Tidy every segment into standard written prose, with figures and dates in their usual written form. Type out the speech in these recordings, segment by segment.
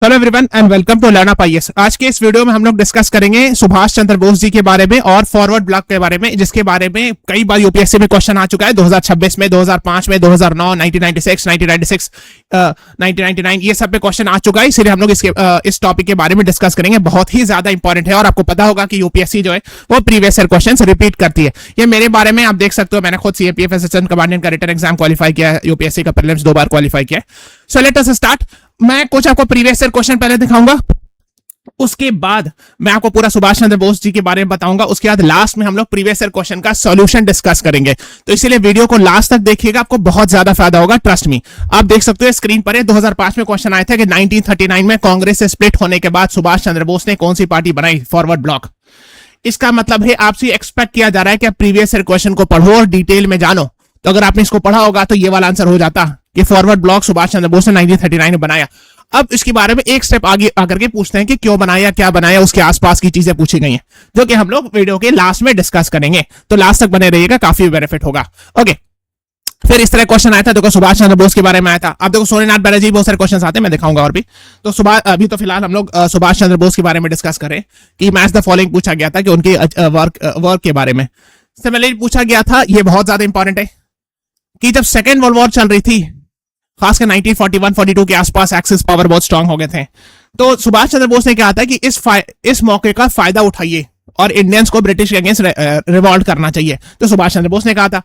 Hello everyone and welcome to learn up IAS. आज के इस वीडियो में हम लोग डिस्कस करेंगे सुभाष चंद्र बोस जी के बारे में और फॉरवर्ड ब्लॉक के बारे में, जिसके बारे में कई बार यूपीएससी में क्वेश्चन आ चुका है 2026 में, 2005 में, 2009, 1996, 1996, 1999 ये सब पे क्वेश्चन आ चुका है। इसलिए हम लोग इस टॉपिक के बारे में डिस्कस करेंगे। बहुत ही ज्यादा इंपॉर्टेंट है और आपको पता होगा कि यूपीएससी जो है वो प्रीवियस ईयर क्वेश्चन रिपीट करती है। ये मेरे बारे में आप देख सकते हो, मैंने खुद सीएपीएफ असिस्टेंट कमांडेंट का रिटन एग्जाम क्वालिफाई किया है, यूपीएससी का प्रीलिम्स 2 बार क्वालिफाई किया है। So let us start. मैं कुछ आपको प्रीवियस ईयर क्वेश्चन पहले दिखाऊंगा, उसके बाद मैं आपको पूरा सुभाष चंद्र बोस जी के बारे में बताऊंगा। उसके बाद लास्ट में हम लोग प्रीवियस ईयर क्वेश्चन का सॉल्यूशन डिस्कस करेंगे। तो इसीलिए वीडियो को लास्ट तक देखिएगा, आपको बहुत ज्यादा फायदा होगा, ट्रस्ट मी। आप देख सकते हो स्क्रीन पर है, 2005 में क्वेश्चन आया था कि 1939 में कांग्रेस से स्प्लिट होने के बाद सुभाष चंद्र बोस ने कौन सी पार्टी बनाई, फॉरवर्ड ब्लॉक। इसका मतलब है आपसे एक्सपेक्ट किया जा रहा है कि आप प्रीवियस ईयर क्वेश्चन को पढ़ो और डिटेल में जानो। तो अगर आपने इसको पढ़ा होगा तो ये वाला आंसर हो जाता कि फॉरवर्ड ब्लॉक सुभाष चंद्र बोस ने 1939 में बनाया। अब इसके बारे में एक स्टेप आगे आकर के पूछते हैं कि क्यों बनाया, क्या बनाया, उसके आसपास की चीजें पूछी गई हैं, जो कि हम लोग वीडियो के लास्ट में डिस्कस करेंगे। तो लास्ट तक बने रहिएगा, काफी बेनिफिट होगा। ओके, फिर इस तरह क्वेश्चन आया था, देखो सुभाष चंद्र बोस के बारे में आया था। अब देखो सोनीनाथ बैनर्जी, बहुत सारे क्वेश्चन आते हैं, मैं दिखाऊंगा और भी। तो अभी तो फिलहाल हम लोग सुभाष चंद्र बोस के बारे में डिस्कस करें कि मैच द फॉलोइंग पूछा गया था कि उनके वर्क के बारे में। सिमिलरली पूछा गया था, ये बहुत ज्यादा इंपॉर्टेंट है, कि जब सेकेंड वर्ल्ड वॉर चल रही थी, खासकर 1941-42 के आसपास एक्सिस पावर बहुत स्ट्रांग हो गए थे, तो सुभाष चंद्र बोस ने कहा था कि इस मौके का फायदा उठाइए और इंडियंस को ब्रिटिश के अगेंस्ट रिवॉल्ट करना चाहिए। तो सुभाष चंद्र बोस ने कहा था।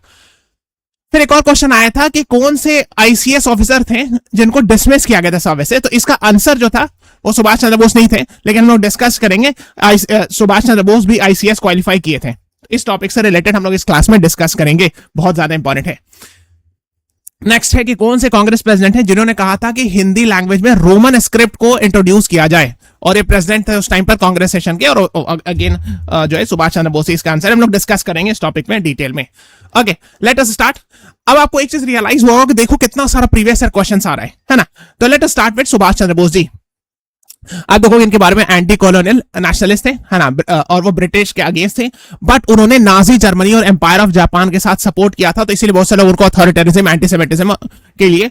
फिर एक और क्वेश्चन आया था कि कौन से आईसीएस ऑफिसर थे जिनको डिसमिस किया गया था सर्विस से। तो इसका आंसर जो था वो सुभाष चंद्र बोस नहीं थे, लेकिन हम लोग डिस्कस करेंगे सुभाष चंद्र बोस भी आईसीएस क्वालिफाई किए थे। इस टॉपिक से रिलेटेड हम लोग इस क्लास में डिस्कस करेंगे, बहुत ज्यादा इंपॉर्टेंट है। नेक्स्ट है कि कौन से कांग्रेस प्रेसिडेंट हैं जिन्होंने कहा था कि हिंदी लैंग्वेज में रोमन स्क्रिप्ट को इंट्रोड्यूस किया जाए, और ये प्रेसिडेंट थे उस टाइम पर कांग्रेस सेशन के, और अगेन जो है सुभाष चंद्र बोस। इसका आंसर हम लोग डिस्कस करेंगे इस टॉपिक में डिटेल में। Okay, late us start. अब आपको एक चीज रियलाइज हुआ कि देखो कितना सारा प्रीवियस ईयर क्वेश्चन आ रहा है ना। तो let us start with Subhash Chandra Bose ji. आप देखो इनके बारे में, एंटी कॉलोनियल नेशनलिस्ट थे, है ना, और वो ब्रिटिश के अगेंस्ट थे, बट उन्होंने नाजी जर्मनी और एम्पायर ऑफ जापान के साथ सपोर्ट किया था। तो इसीलिए बहुत सारे लोग उनको अथॉरिटेरिज्म, एंटीसेमिटिज्म के लिए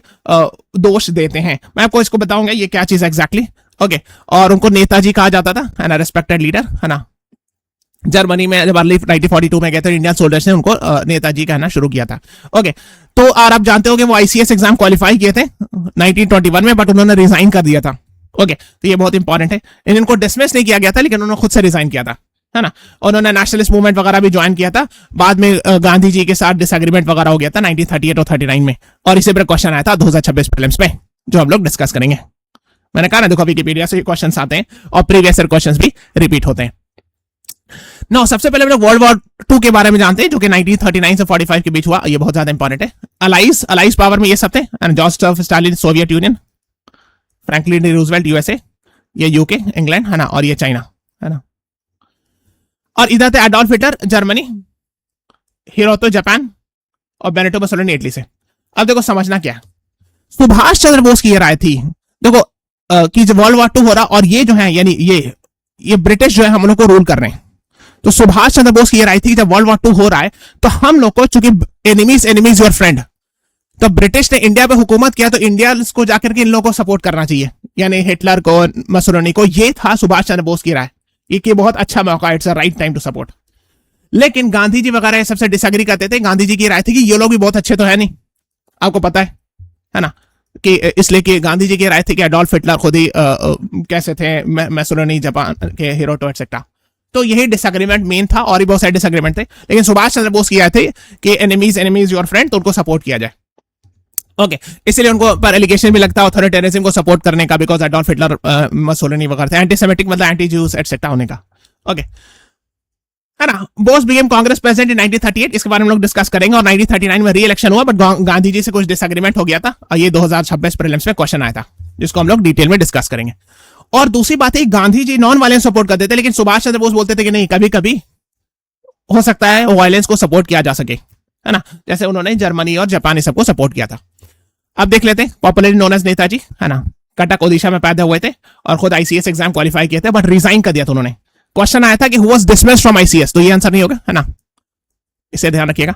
दोष देते हैं। मैं आपको इसको बताऊंगा ये क्या चीज एग्जैक्टली। ओके, और उनको नेताजी कहा जाता था, है ना, रिस्पेक्टेड लीडर, है ना। जर्मनी में जब अर्ली 1942 में गए थे, इंडियन सोल्जर्स ने उनको नेताजी कहना शुरू किया था। ओके, तो और आप जानते हो कि वो आईसीएस एग्जाम क्वालिफाई किए थे 1921 में, बट उन्होंने रिजाइन कर दिया था। ओके, तो ये बहुत इंपॉर्टेंट है। इनको डिसमिस नहीं किया गया था, लेकिन उन्होंने खुद से रिजाइन किया था, है ना। उन्होंने नेशनलिस्ट मूवमेंट वगैरह भी ज्वाइन किया था। बाद में गांधी जी के साथ डिसएग्रीमेंट वगैरह हो गया था 1938 और 39 में, और इसी पर क्वेश्चन आया था 2026 प्रीलिम्स में, जो हम लोग डिस्कस करेंगे। मैंने कहा ना, देखो विकिपीडिया से क्वेश्चन आते हैं और प्रीवियस ईयर क्वेश्चन भी रिपीट होते हैं। नो, सबसे पहले हम लोग वर्ल्ड वॉर 2 के बारे में जानते हैं, जो कि 1939 से 45 के बीच हुआ। ये बहुत ज्यादा इंपॉर्टेंट है। अलाइज पावर में ये सब थे, George Stalin Soviet union, Franklin D Roosevelt USA, ये यूके इंग्लैंड, है ना, और ये चाइना, है ना। और इधर थे एडोल्फ हिटलर जर्मनी, हिरोतो जापान, और बेनेटो मुसोलिनी इटली से। अब देखो समझना क्या है, सुभाष चंद्र बोस की ये राय थी, देखो कि जब वर्ल्ड वॉर 2 हो रहा और ये जो है, यानी ये ब्रिटिश जो है हम लोग को रूल कर रहे हैं। तो सुभाष चंद्र बोस की ये राय थी, जब वर्ल्ड वॉर 2 हो रहा है तो हम लोग को, चूंकि एनिमीज योर फ्रेंड, तो ब्रिटिश ने इंडिया पे हुकूमत किया, तो इंडिया को जाकर के इन लोगों को सपोर्ट करना चाहिए, यानी हिटलर को, मुसोलिनी को। ये था सुभाष चंद्र बोस की राय, ये बहुत अच्छा मौका, it's a right time to support. लेकिन गांधी जी वगैरह सबसे डिसएग्री करते थे। गांधी जी की राय थी कि ये लोग भी बहुत अच्छे तो है नहीं, आपको पता है ना, कि इसलिए कि गांधी जी की राय थी कि एडोल्फ हिटलर खुद ही कैसे थे, मुसोलिनी जापान के हिरोटो एटसेट्रा। तो यही डिसएग्रीमेंट मेन था, और भी बहुत सारे डिसएग्रीमेंट थे, लेकिन सुभाष चंद्र बोस की राय थी कि एनिमीज योर फ्रेंड, तो उनको सपोर्ट किया जाए। ओके, इसलिए उनको पर एलिगेशन भी लगता है अथॉरिटेरिज्म को सपोर्ट करने का, बिकॉज एडोल्फ हिटलर, मुसोलिनी वगैरह थे, एंटीसेमिटिक मतलब एंटी ज्यूज एटसेट्रा होने का। ओके, है ना। Bose became Congress president in 1938, इसके बारे में हम लोग डिस्कस करेंगे। और 1939 में री इलेक्शन हुआ, बट गांधी जी से कुछ डिसएग्रीमेंट हो गया था, और ये 2026 प्रीलिम्स में क्वेश्चन आया था, जिसको हम लोग डिटेल में डिस्कस करेंगे। और दूसरी बात है, Gandhi ji non violence support करते थे, लेकिन सुभाष चंद्र बोस बोलते थे कि नहीं, कभी कभी हो सकता है वायलेंस को सपोर्ट किया जा सके, है ना, जैसे उन्होंने जर्मनी और जापानी सबको सपोर्ट किया था। अब देख लेते हैं, पॉपुलरली नोन एज नेताजी, है ना, कटक ओडिशा में पैदा हुए थे और खुद आईसीएस एग्जाम क्वालिफाई किए थे, बट रिजाइन कर दिया था उन्होंने। क्वेश्चन आया था कि who was dismissed from ICS, तो ये आंसर नहीं होगा, है ना, इसे ध्यान रखिएगा।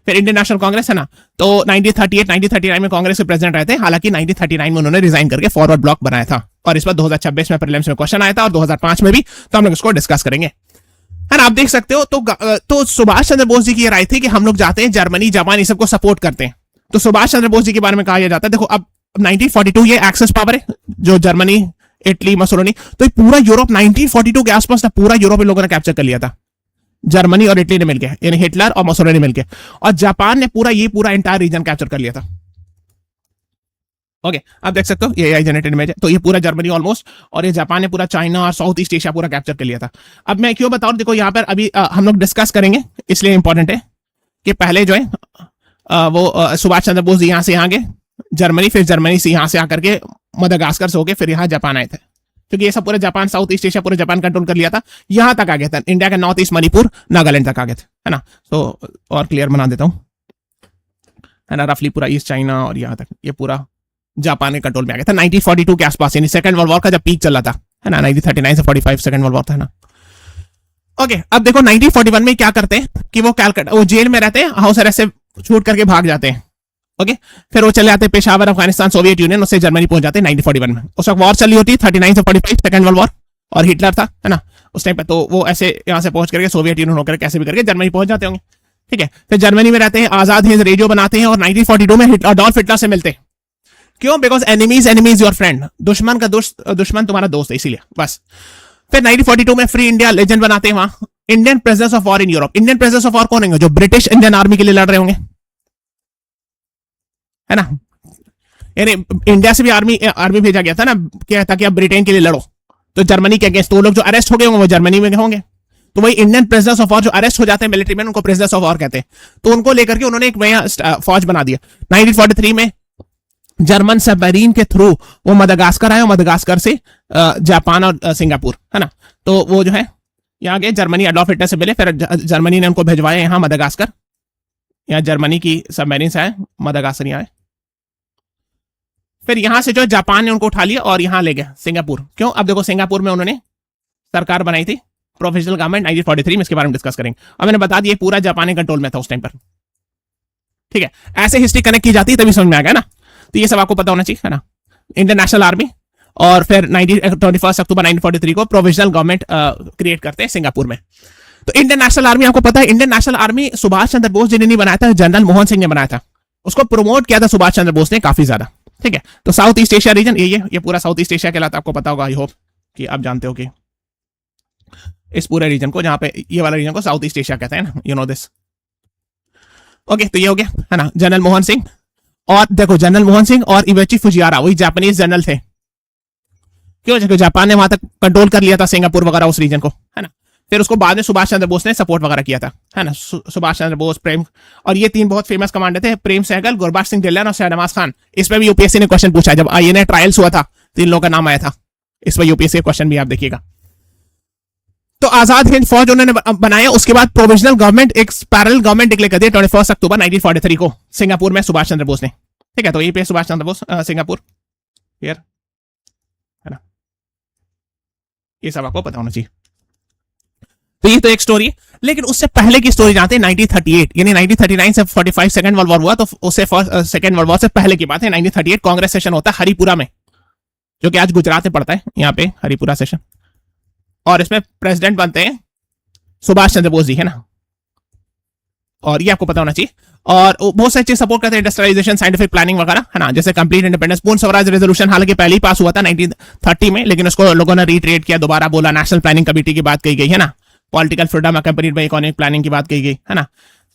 फिर इंडियन नेशनल कांग्रेस, है ना, तो 1938 1939 में कांग्रेस के प्रेसिडेंट रहे थे, हालांकि 1939 में उन्होंने रिजाइन करके फॉरवर्ड ब्लॉक बनाया था। और इस पर 2026 में प्रीलिम्स में क्वेश्चन आया था और 2005 में भी, तो हम लोग इसको डिस्कस करेंगे, है ना। आप देख सकते हो तो सुभाष चंद्र बोस जी की राय थी कि हम लोग जाते हैं जर्मनी जापान ये सबको सपोर्ट करते हैं। तो सुभाष चंद्र बोस जी के बारे में कहा जाता है, देखो अब 1942 ये एक्सेस पावर है जो जर्मनी इटली मसोलिनी, तो ये पूरा यूरोप 1942 के आसपास था, पूरा यूरोप इन लोगों ने कैप्चर कर लिया था, जर्मनी और इटली ने मिलकर, यानी हिटलर और मसोलिनी मिलकर, और जापान ने पूरा एंटायर रीजन कैप्चर कर लिया था। ओके आप देख सकते हो ये AI जनरेटेड इमेज है, तो ये पूरा जर्मनी ऑलमोस्ट, और ये जापान ने पूरा चाइना और साउथ ईस्ट एशिया पूरा कैप्चर कर लिया था। अब मैं क्यों बताऊं, देखो यहाँ पर अभी हम लोग डिस्कस करेंगे, इसलिए इंपॉर्टेंट है कि पहले जो है वो सुभाष चंद्र बोस यहाँ से यहाँ गए जर्मनी, फिर जर्मनी से यहाँ से आकर के मदागास्कर से होके फिर यहाँ जापान आए थे, क्योंकि ये सब पूरे जापान साउथ ईस्ट एशिया पूरे जापान कंट्रोल कर लिया था, यहाँ तक आ गया था, इंडिया के नॉर्थ ईस्ट मणिपुर नागालैंड तक आ गए थे, है ना। तो और क्लियर बना देता हूँ, है ना, रफली पूरा ईस्ट चाइना और यहाँ तक ये पूरा जापान के कंट्रोल में आ गया था 1942 के आसपास, यानी सेकंड वर्ल्ड वॉर का जब पीक चला था, है ना, 1939 से 45 सेकंड वर्ल्ड वॉर था, है ना। ओके अब देखो 1941 में क्या करते हैं कि वो कैलकटा, वो जेल में रहते हैं, हाउस अरेस्ट से छूट करके भाग जाते हैं। ओके फिर वो चले जाते हैं पेशावर, अफगानिस्तान, सोवियत यूनियन, उससे जर्मनी पहुंच जाते हैं 1941 में। उस वक्त वॉर चली होती है 39 से 45 सेकंड वर्ल्ड वॉर, और हिटलर था, है ना, उस टाइम पे, तो वो ऐसे यहाँ से पहुंच करके सोवियत यूनियन होकर कैसे भी करके जर्मनी पहुंच जाते होंगे, ठीक है। फिर जर्मनी में रहते हैं, आजाद हिंद रेडियो बनाते हैं, और 1942 में अडॉल्फ हिटलर से मिलते हैं। क्यों? Because enemy is your friend, दुश्मन का दुश्मन तुम्हारा दोस्त है, इसीलिए बस। फिर 1942 में फ्री इंडिया लेजेंड बनाते हैं वहां, Indian presence of war in Europe. Indian presence of war कौन होंगे? जो ब्रिटिश इंडियन आर्मी के लिए लड़ रहे होंगे, है ना, यानी इंडिया से भी आर्मी भेजा गया था ना, क्या ताकि आप ब्रिटेन के लिए लड़ो, तो जर्मनी के अगेंस्ट, तो लोग जो अरेस्ट हो गए होंगे वो जर्मनी में होंगे, तो वही इंडियन प्रेजेंस ऑफ वॉर जो अरेस्ट हो जाते हैं मिलिट्री में, उनको प्रेजेंस ऑफ वॉर कहते हैं। तो उनको लेकर के उन्होंने एक नया फौज बना दिया। 1943 में जर्मन सबमरीन के थ्रू वो मदागास्कर आए, और मदागास्कर से जापान और सिंगापुर, है ना, तो वो जो है यहाँ गए, जर्मनी एडॉल्फ हिटलर से मिले, फिर जर्मनी ने उनको भिजवाया यहाँ मदागास्कर, यहाँ जर्मनी की सबमरीन से आए, मदागास्कर आए, फिर यहां से जो जापान ने उनको उठा लिया और यहां ले गया सिंगापुर। क्यों? अब देखो सिंगापुर में उन्होंने सरकार बनाई थी, प्रोविजनल गवर्नमेंट 1943 में, इसके बारे में डिस्कस करेंगे। अब मैंने बता दिया पूरा जापानी कंट्रोल में था उस टाइम पर, ठीक है। ऐसे हिस्ट्री कनेक्ट की जाती है तभी समझ में आ गया ना, तो ये सब आपको पता होना चाहिए, है ना। इंडियन नेशनल आर्मी, और फिर 21 अक्टूबर 1943 को प्रोविजनल गवर्नमेंट क्रिएट करते हैं सिंगापुर में। तो इंडियन नेशनल आर्मी आपको पता है, Indian national army Subhash Chandra Bose जी ने नहीं बनाया था, जनरल मोहन सिंह ने बनाया था। उसको प्रमोट किया था सुभाष चंद्र बोस ने काफी ज्यादा, ठीक है। तो साउथ ईस्ट एशिया रीजन ये पूरा साउथ ईस्ट एशिया कहलाता है, आपको पता होगा, आई होप कि आप जानते हो कि इस पूरे रीजन को, जहां पे ये वाला रीजन को साउथ ईस्ट एशिया कहते हैं ना, यू नो दिस। ओके तो ये हो गया, है ना, जनरल मोहन सिंह। और देखो जनरल मोहन सिंह और इवेची फुजियारा वही जापानीज जनरल थे। क्यों? क्योंकि जापान ने वहां तक कंट्रोल कर लिया था सिंगापुर वगैरह उस रीजन को, है ना। फिर उसको बाद में सुभाष चंद्र बोस ने सपोर्ट वगैरह किया था, है ना, सुभाष चंद्र बोस, प्रेम, और ये तीन बहुत फेमस कमांडर थे, प्रेम सहगल, गुरबख्श सिंह ढिल्लन और शहनवाज खान। इस पर भी यूपीएससी ने क्वेश्चन पूछा, जब INA ट्रायल्स हुआ था, तीन लोगों का नाम आया था, इस पर यूपीएससी क्वेश्चन भी आप देखिएगा। तो आजाद हिंद फौज उन्होंने बनाया, उसके बाद प्रोविजनल गवर्नमेंट, एक पैरेलल गवर्नमेंट डिक्लेयर कर दिया 21 अक्टूबर 1943 को सिंगापुर में सुभाष चंद्र बोस ने, ठीक है। तो ये पे सुभाष चंद्र बोस सिंगापुर, है ना, ये सब आपको पता होना चाहिए। तो ये तो एक स्टोरी है, लेकिन उससे पहले की स्टोरी जानते हैं 1938, यानी 1939 से 45 सेकंड वर्ल्ड वॉर हुआ, तो उससे सेकंड वर्ल्ड वॉर से पहले की बात है। 1938 कांग्रेस सेशन होता है हरिपुरा में, जो कि आज गुजरात में पड़ता है, यहाँ पे हरिपुरा सेशन, और इसमें प्रेसिडेंट बनते हैं सुभाष चंद्र बोस जी, है ना, और ये आपको पता होना चाहिए। और बहुत सारी चीज सपोर्ट करते हैं, इंडस्ट्रियलाइजेशन, साइंटिफिक प्लानिंग वगैरह, है ना, जैसे कंप्लीट इंडिपेंडेंस, पूर्ण स्वराज रेजोल्यूशन हालांकि पहले ही पास हुआ था 1930 में, लेकिन उसको लोगों ने रिट्रेट किया, दोबारा बोला, नेशनल प्लानिंग कमेटी की बात कही गई, है ना, political freedom accompanied by economic planning की बात कही गई, है ना,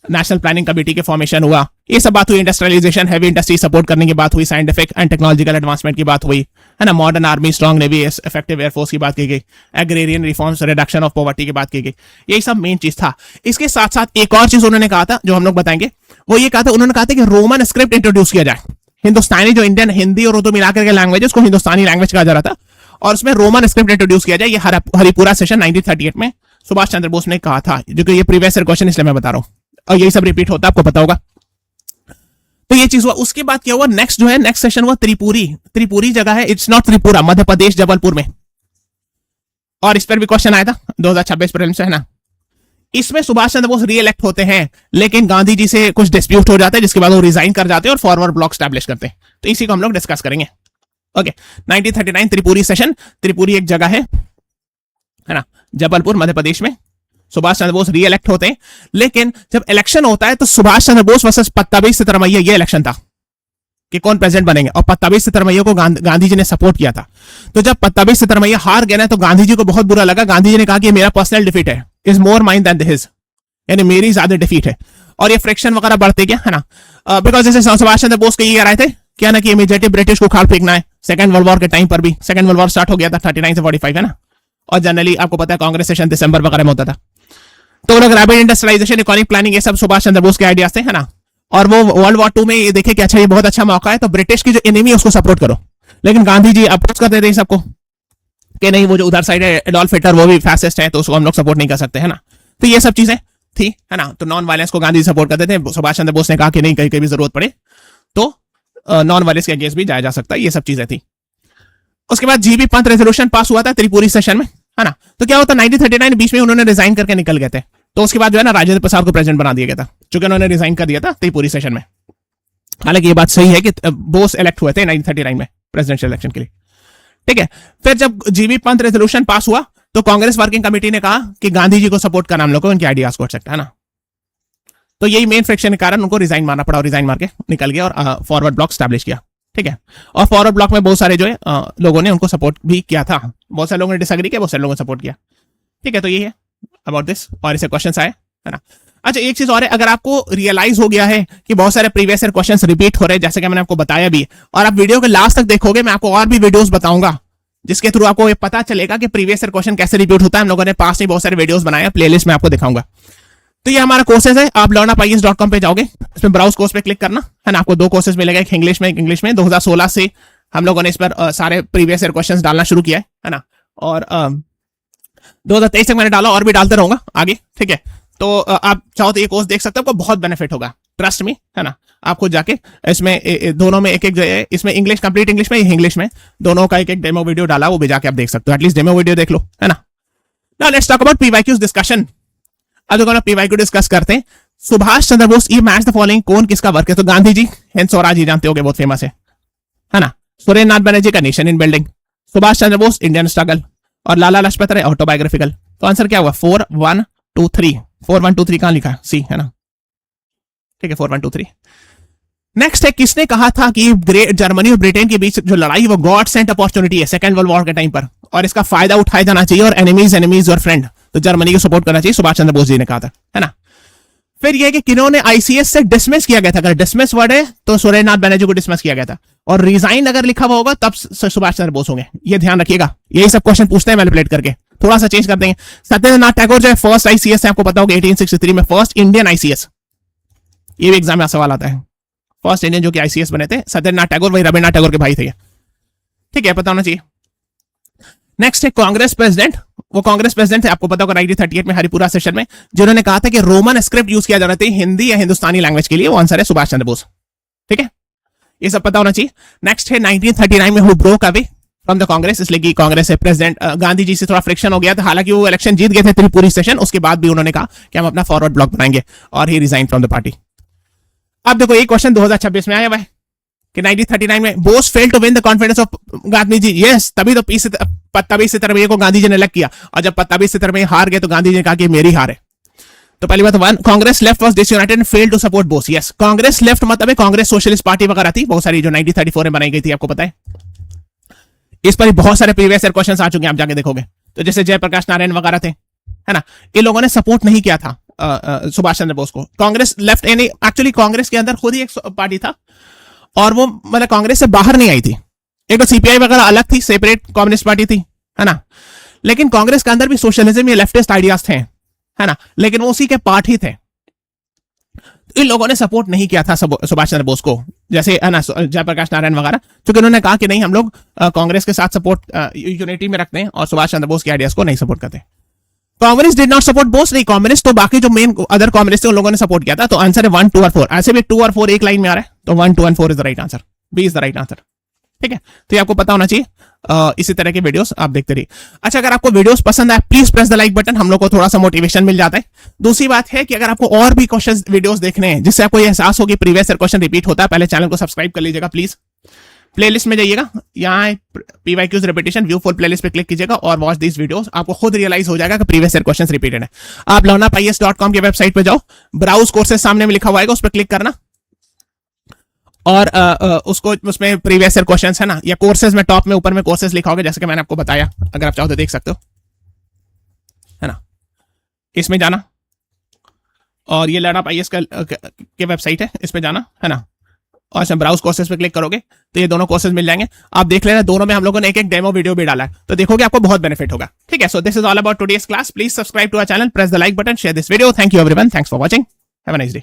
नेशनल प्लानिंग कमेटी के फॉर्मेशन हुआ, ये सब बात हुई। इंडस्ट्रियलाइजेशन, हैवी इंडस्ट्री सपोर्ट करने की बात हुई, साइंटिफिक एंड टेक्नोलॉजिकल एडवांसमेंट की बात हुई, है ना, modern army, strong navy, effective air force की बात की गई, agrarian reforms, reduction of poverty की बात की गई। यही सब मेन चीज था। इसके साथ साथ एक और चीज उन्होंने कहा था, जो हम लोग बताएंगे, वो ये कहा था, उन्होंने कहा था कि रोमन स्क्रिप्ट इंट्रोड्यूस किया जाए। हिंदुस्तानी जो इंडियन हिंदी और उर्दू मिलाकर के लैंग्वेज, उसको हिंदुस्तानी लैंग्वेज कहा जा रहा था, और उसमें रोमन स्क्रिप्ट इंट्रोड्यूस किया जाए। ये हरिपुरा सेशन 1938 में सुभाष चंद्र बोस ने कहा था, जो कि ये प्रीवियस क्वेश्चन इसलिए मैं बता रहा हूं, और यही सब रिपीट होता है, आपको पता होगा। तो ये चीज हुआ। उसके बाद क्या हुआ, नेक्स्ट जो है, नेक्स्ट सेशन हुआ त्रिपुरी जगह है, इट्स नॉट त्रिपुरा, मध्य प्रदेश, जबलपुर में, और इस पर भी क्वेश्चन आया था 2026 प्रीलिम्स से, है ना। इसमें सुभाष चंद्र बोस रीइलेक्ट होते हैं, लेकिन गांधी जी से कुछ डिस्प्यूट हो जाता है, जिसके बाद वो रिजाइन कर जाते हैं और फॉरवर्ड ब्लॉक स्टैब्लिश करते हैं। तो इसी को हम लोग डिस्कस करेंगे। Okay 1939 Tripuri session. त्रिपुरी एक जगह है ना, जबलपुर मध्य प्रदेश में। सुभाष चंद्र बोस री इलेक्ट होते हैं, लेकिन जब इलेक्शन होता है तो सुभाष चंद्र बोस वर्सेस पट्टाभी सितरमैया ये इलेक्शन था कि कौन प्रेसिडेंट बनेंगे, और पट्टाभी सितरमैया को गांधी जी ने सपोर्ट किया था। तो जब पट्टाभी सितरमैया हार गए ना तो गांधी जी को बहुत बुरा लगा। गांधी जी ने कहा कि मेरा पर्सनल डिफीट है, is more mine than his, यानी मेरी ज्यादा डिफीट है, और ये फ्रिक्शन वगैरह बढ़ते गया, है ना। बिकॉज जैसे सुभाष चंद्र बोस के ये कह रहे थे क्या ना कि इमीडिएटली ब्रिटिश को खाल फेंकना है। सेकंड वर्ल्ड वॉर के टाइम पर भी, सेकंड वर्ल्ड वॉर स्टार्ट हो गया था 39 से 45, है ना, और जनरली आपको पता है कांग्रेस सेशन दिसंबर वगैरह में होता था। तो लोग रैपिड इंडस्ट्रियलाइजेशन, इकोनॉमिक प्लानिंग, ये सब सुभाष चंद्र बोस के आइडियाज थे, है ना। और वो वर्ल्ड वॉर 2 में ये देखे कि अच्छा ये बहुत अच्छा मौका है, तो ब्रिटिश की जो एनिमी है उसको सपोर्ट करो। लेकिन गांधी जी अपोज करते थे सबको कि नहीं, वो जो उधर साइड है एडोल्फ हिटलर वो भी फैसिस्ट है, तो उसको हम लोग सपोर्ट नहीं कर सकते, है ना। तो ये सब चीजें थी, है ना। तो नॉन वायलेंस को गांधी जी सपोर्ट करते थे। सुभाष चंद्र बोस ने कहा कि नहीं, कहीं कहीं जरूरत पड़े तो नॉन वायलेंस के अगेंस्ट भी जाया जा सकता है। ये सब चीजें थी। उसके बाद जीबी पंत रेजोल्यूशन पास हुआ था त्रिपुरी सेशन में, है ना। तो क्या होता 1939 बीच में उन्होंने रिजाइन करके निकल गए थे, तो उसके बाद जो है ना राजेंद्र प्रसाद को प्रेसिडेंट बना दिया गया था, चूंकि उन्होंने रिजाइन कर दिया था त्रिपुरी सेशन में। हालांकि ये बात सही है कि बोस इलेक्ट हुए थे 1939 में प्रेसिडेंशियल इलेक्शन के लिए, ठीक है। फिर जब जीबी पंत रेजोल्यूशन पास हुआ तो कांग्रेस वर्किंग कमेटी ने कहा कि गांधी जी को सपोर्ट करना हम लोग को उनके आइडियाज को अच्छा, है ना। तो यही मेन फ्रिक्शन के कारण उनको रिजाइन मारना पड़ा, और रिजाइन मार के निकल गया और फॉरवर्ड ब्लॉक स्टैब्लिश किया, ठीक है। और फॉरवर्ड ब्लॉक में बहुत सारे जो है लोगों ने उनको सपोर्ट भी किया था। बहुत सारे लोगों ने डिसएग्री किया, बहुत सारे लोगों ने सपोर्ट किया, ठीक है। तो यही है अबाउट दिस, और इसे क्वेश्चन आए, है ना। अच्छा एक चीज और है, अगर आपको रियलाइज हो गया है कि बहुत सारे प्रीवियस ईयर क्वेश्चंस रिपीट हो रहे हैं, जैसे कि मैंने आपको बताया भी, और आप वीडियो के लास्ट तक देखोगे, मैं आपको और भी वीडियोस बताऊंगा जिसके थ्रू आपको ये पता चलेगा कि प्रीवियस ईयर क्वेश्चन कैसे रिपीट होता है। हम लोगों ने पास में बहुत सारे वीडियोस बनाए हैं, प्लेलिस्ट में आपको दिखाऊंगा। तो ये हमारा कोर्सेज है, आप learnupies.com पे जाओगे, इसमें ब्राउज कोर्स पे क्लिक करना, है ना। आपको 2 कोर्सेज मिलेगा, एक इंग्लिश में, एक इंग्लिश में। 2016 से हम लोगों ने इस पर सारे प्रीवियस ईयर क्वेश्चंस डालना शुरू किया है ना। और 2023 तक मैंने डाला, और भी डालते रहूंगा आगे, ठीक है। तो आप चाहो तो ये कोर्स देख सकते हो, आपको बहुत बेनिफिट होगा, ट्रस्ट मी, है ना। आपको जाके इसमें दोनों में एक एक, इसमें इंग्लिश कंप्लीट इंग्लिश में, इंग्लिश में, दोनों का एक एक डेमो वीडियो डाला, वो भी जाके आप देख सकते हो। एटलीस्ट डेमो वीडियो देख लो, है ना। Now let's talk about PYQs discussion. अब देखो ना पीवाईक्यू डिस्कस करते हैं। सुभाष चंद्र बोस ई मैच द फॉलोइंग, कौन किसका वर्क है? तो गांधी जी, हिंद स्वराज जी जानते होंगे, बहुत फेमस है ना। सुरेंद्र नाथ बनर्जी का nation in building, Subhash Chandra Bose Indian struggle, और लाला लाजपत राय ऑटोबायोग्राफिकल। तो आंसर क्या हुआ? 4 1 2 3। 4 1 2 3 कहां लिखा है? सी, है ना, ठीक है। 4 1 2 3। नेक्स्ट है, किसने कहा था कि ग्रेट जर्मनी और ब्रिटेन के बीच जो लड़ाई वो गॉड सेंट अपॉर्चुनिटी है सेकंड वर्ल्ड वॉर के टाइम पर, और इसका फायदा उठाया जाना चाहिए, और एनिमीज और फ्रेंड, तो जर्मनी को सपोर्ट करना चाहिए, सुभाष चंद्र बोस जी ने कहा था, है ना। फिर यह कि किन्होंने आईसीएस से डिसमिस किया गया था, अगर डिसमिस वर्ड है तो सुरेंद्र नाथ बनर्जी को डिसमिस किया गया था, और रिजाइन अगर लिखा हुआ होगा तब सुभाष चंद्र बोस होंगे, ये ध्यान रखिएगा। यही सब क्वेश्चन पूछते हैं मैनिपुलेट करके, थोड़ा सा चेंज कर देंगे। सत्येंद्रनाथ टैगोर जो है फर्स्ट आईसीएस है, आपको पता होगा 1863 में फर्स्ट इंडियन आईसीएस, ये भी एग्जाम में सवाल आता है। फर्स्ट इंडियन जो कि आईसीएस बने थे सत्येंद्रनाथ टैगोर, वही रविन्द्रनाथ टैगोर के भाई थे, ठीक है, पता होना चाहिए। नेक्स्ट है कांग्रेस प्रेसिडेंट, वो कांग्रेस प्रेसिडेंट थे, आपको पता होगा 1938 में हरिपुरा सेशन में, जिन्होंने कहा था कि रोमन स्क्रिप्ट यूज किया जाना चाहिए हिंदी या हिंदुस्तानी लैंग्वेज के लिए, वो आंसर है सुभाष चंद्र बोस, ठीक है, ये सब पता होना चाहिए। नेक्स्ट है 1939 में who broke away from the Congress, इसलिए कि कांग्रेस से प्रेसिडेंट गांधी जी से थोड़ा फ्रिक्शन हो गया था, हालांकि वो इलेक्शन जीत गए थे त्रिपुरी सेशन, उसके बाद भी उन्होंने कहा कि हम अपना फॉरवर्ड ब्लॉक बनाएंगे, और ही रिजाइन फ्रॉम द पार्टी। अब देखो एक क्वेश्चन 2026 में आया हुआ है कि 1939 में Bose fail to win the confidence of Gandhi ji, yes, तभी तो पट्टाभी सितरमैया को गांधी जी ने इलेक्ट किया, और जब पट्टाभी सितरमैया हार गए तो गांधी जी ने कहा कि मेरी हार है। तो पहली बात, one, Congress left was disunited and failed to support Bose, yes, Congress left मतलब है कांग्रेस सोशलिस्ट पार्टी वगैरह थी बहुत सारी, जो 1934 में बनाई गई थी, आपको पता है। इस पर बहुत सारे प्रीवियस ईयर क्वेश्चंस आ चुके हैं, आप जाके देखोगे, तो जैसे जयप्रकाश नारायण वगैरह थे, है ना, ये लोगों ने सपोर्ट नहीं किया था सुभाष चंद्र बोस को। कांग्रेस लेफ्ट, यानी एक्चुअली कांग्रेस के अंदर खुद ही एक पार्टी था, और वो मतलब कांग्रेस से बाहर नहीं आई थी, एक तो सीपीआई वगैरह अलग थी, सेपरेट कम्युनिस्ट पार्टी थी, है ना, लेकिन कांग्रेस के अंदर भी सोशलिज्म या लेफ्टिस्ट आइडियाज थे, है ना, लेकिन वो उसी के पार्ट ही थे। इन लोगों ने सपोर्ट नहीं किया था सुभाष चंद्र बोस को, जैसे है ना जयप्रकाश नारायण वगैरह, क्योंकि उन्होंने कहा कि नहीं, हम लोग कांग्रेस के साथ सपोर्ट यूनिटी में रखते हैं, और सुभाष चंद्र बोस के आइडियाज को नहीं सपोर्ट करते। Congress did not support Bose, नहीं, कांग्रेस तो बाकी जो मेन अदर कांग्रेस थे उन लोगों ने सपोर्ट किया था। तो आंसर है 1 2 और 4, ऐसे भी 2 और 4 एक लाइन में आ रहा है, तो 1 2 और 4 is the right answer, B is the right answer, ठीक है। तो ये आपको पता होना चाहिए, इसी तरह के वीडियोस आप देखते रहिए। अच्छा, अगर आपको वीडियोस पसंद आए please press the like button, हम लोग को थोड़ा सा मोटिवेशन मिल जाता है। दूसरी बात है कि अगर आपको और भी क्वेश्चन वीडियोस देखने हैं जिससे आपको एहसास हो कि प्रीवियस ईयर क्वेश्चन रिपीट होता है, पहले चैनल को सब्सक्राइब कर लीजिएगा प्लीज, प्लेलिस्ट में जाइएगा, यहाँ PYQs repetition, view full playlist पे क्लिक कीजिएगा और वॉच दिस वीडियोस। आपको खुद रियलाइज हो जाएगा कि प्रीवियस ईयर क्वेश्चंस रिपीटेड है। आप learnupies.com की वेबसाइट पे जाओ, ब्राउज कोर्सेज सामने में लिखा हुआ है, उस पर क्लिक करना और उसको उसमें प्रीवियस ईयर क्वेश्चंस है ना, या कोर्सेज में टॉप में ऊपर में कोर्सेज लिखा होगा, जैसे कि मैंने आपको बताया, अगर आप चाहो तो देख सकते हो, है ना। इसमें जाना और ये learnupies के वेबसाइट है, इस पे जाना, है ना, और इसमें ब्राउज कोर्सेज पे क्लिक करोगे तो ये दोनों कोर्सेज मिल जाएंगे। आप देख लेना, दोनों में हम लोगों ने एक एक डेमो वीडियो भी डाला है, तो देखोगे आपको बहुत बेनिफिट होगा। ठीक है, so this is all about today's class. Please subscribe to our channel, press the like button, share this video. Thank you everyone, thanks for watching, have a nice day.